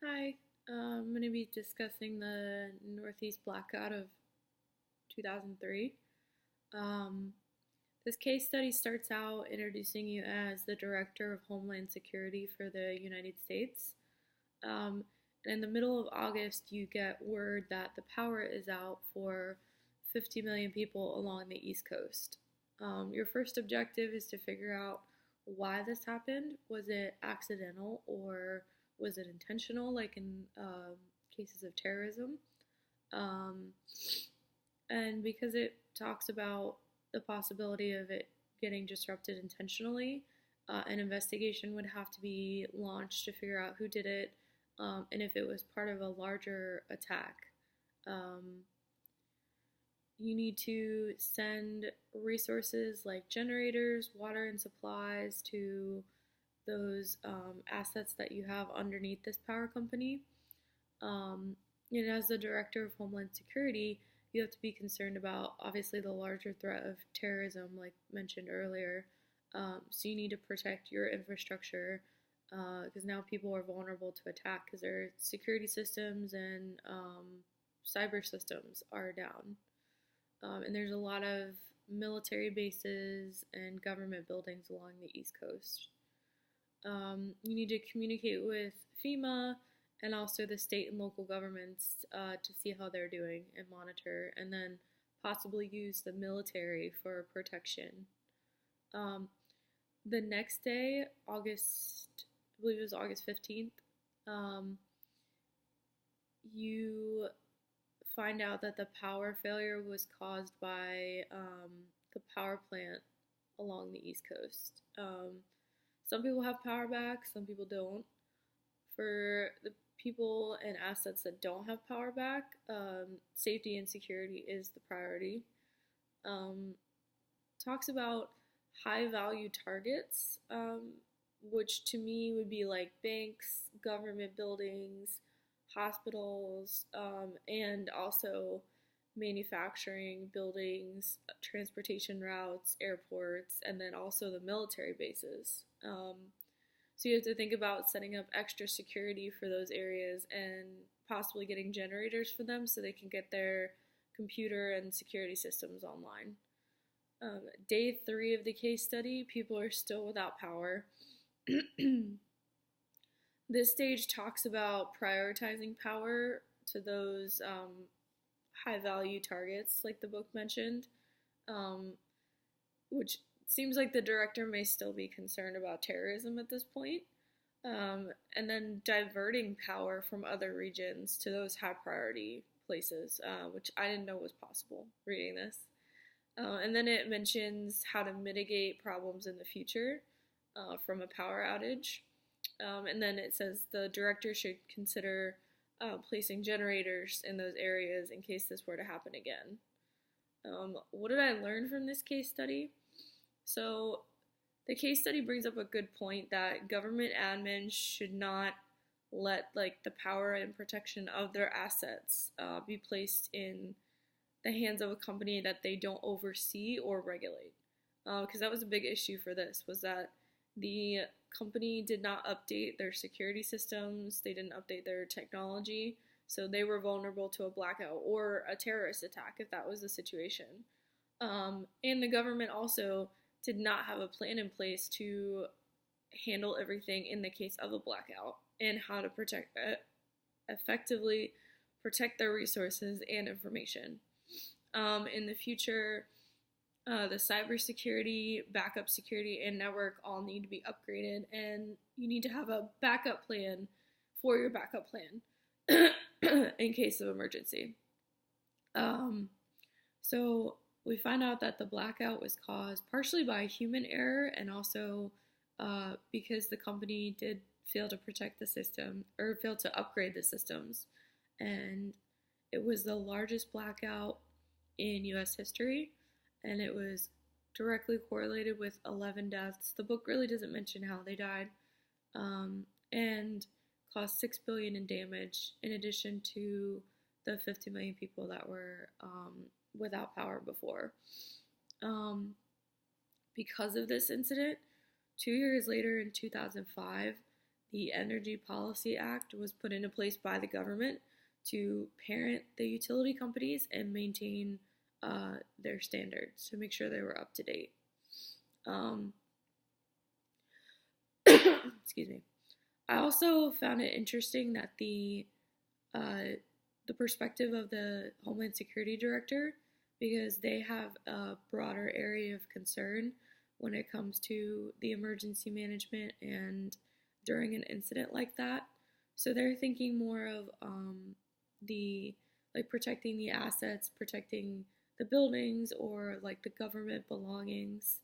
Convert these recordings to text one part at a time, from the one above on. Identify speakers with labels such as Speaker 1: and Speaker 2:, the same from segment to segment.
Speaker 1: Hi, I'm going to be discussing the Northeast blackout of 2003. Um, this case study starts out introducing you as the Director of Homeland Security for the United States. And in the middle of August, you get word that the power is out for 50 million people along the East Coast. Your first objective is to figure out why this happened. Was it accidental or was it intentional, like in cases of terrorism? And because it talks about the possibility of it getting disrupted intentionally, an investigation would have to be launched to figure out who did it and if it was part of a larger attack. You need to send resources like generators, water, and supplies to those assets that you have underneath this power company. And as the Director of Homeland Security, you have to be concerned about, obviously, the larger threat of terrorism, like mentioned earlier. So you need to protect your infrastructure because now people are vulnerable to attack because their security systems and cyber systems are down. And there's a lot of military bases and government buildings along the East Coast. You need to communicate with FEMA and also the state and local governments to see how they're doing and monitor, and then possibly use the military for protection. The next day, I believe it was August 15th, you find out that the power failure was caused by the power plant along the East Coast. Some people have power back, some people don't. For the people and assets that don't have power back, safety and security is the priority. Talks about high-value targets, which to me would be like banks, government buildings, hospitals, and also manufacturing buildings, transportation routes, airports, and then also the military bases. So you have to think about setting up extra security for those areas and possibly getting generators for them so they can get their computer and security systems online. Day 3 of the case study, people are still without power. This stage talks about prioritizing power to those high-value targets, like the book mentioned, which seems like the director may still be concerned about terrorism at this point, and then diverting power from other regions to those high-priority places, which I didn't know was possible reading this. And then it mentions how to mitigate problems in the future from a power outage. And then it says the director should consider placing generators in those areas in case this were to happen again. What did I learn from this case study? So the case study brings up a good point that government admins should not let the power and protection of their assets be placed in the hands of a company that they don't oversee or regulate. Because that was a big issue for this, was that the company did not update their security systems, they didn't update their technology, so they were vulnerable to a blackout or a terrorist attack if that was the situation. And the government also did not have a plan in place to handle everything in the case of a blackout and how to effectively protect their resources and information. In the future, the cybersecurity, backup security, and network all need to be upgraded, and you need to have a backup plan for your backup plan in case of emergency. So we find out that the blackout was caused partially by human error and also because the company did fail to protect the system or fail to upgrade the systems. And it was the largest blackout in U.S. history, and it was directly correlated with 11 deaths. The book really doesn't mention how they died, and caused $6 billion in damage, in addition to the 50 million people that were without power before. Because of this incident, 2 years later in 2005, the Energy Policy Act was put into place by the government to parent the utility companies and maintain their standards to make sure they were up to date. Excuse me. I also found it interesting that the perspective of the Homeland Security Director, because they have a broader area of concern when it comes to the emergency management and during an incident like that. So they're thinking more of the protecting the assets, protecting the buildings, or like the government belongings,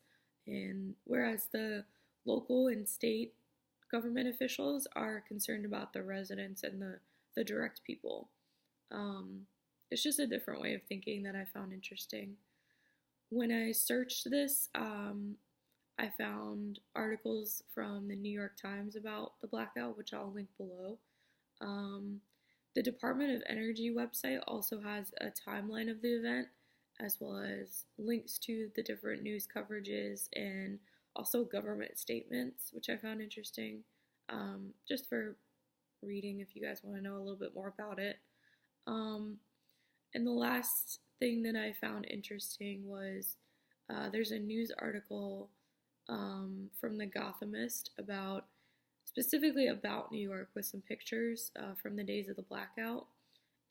Speaker 1: and whereas the local and state government officials are concerned about the residents and the direct people. It's just a different way of thinking that I found interesting. When I searched this, I found articles from the New York Times about the blackout, which I'll link below. The Department of Energy website also has a timeline of the event, as well as links to the different news coverages and also government statements, which I found interesting, just for reading if you guys want to know a little bit more about it. And the last thing that I found interesting was there's a news article from the Gothamist specifically about New York, with some pictures from the days of the blackout.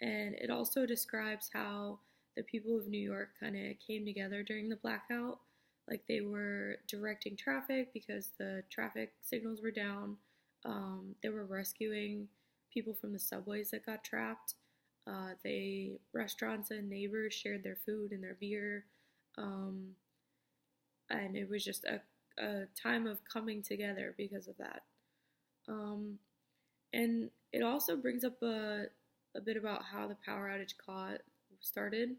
Speaker 1: And it also describes how the people of New York kind of came together during the blackout. Like, they were directing traffic because the traffic signals were down. They were rescuing people from the subways that got trapped. Restaurants and neighbors shared their food and their beer. And it was just a time of coming together because of that. And it also brings up a bit about how the power outage started.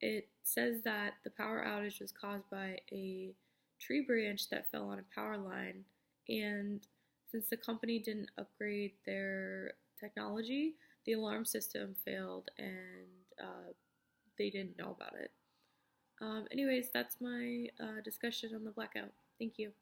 Speaker 1: It says that the power outage was caused by a tree branch that fell on a power line, and since the company didn't upgrade their technology, the alarm system failed, and they didn't know about it. Anyways, that's my discussion on the blackout. Thank you.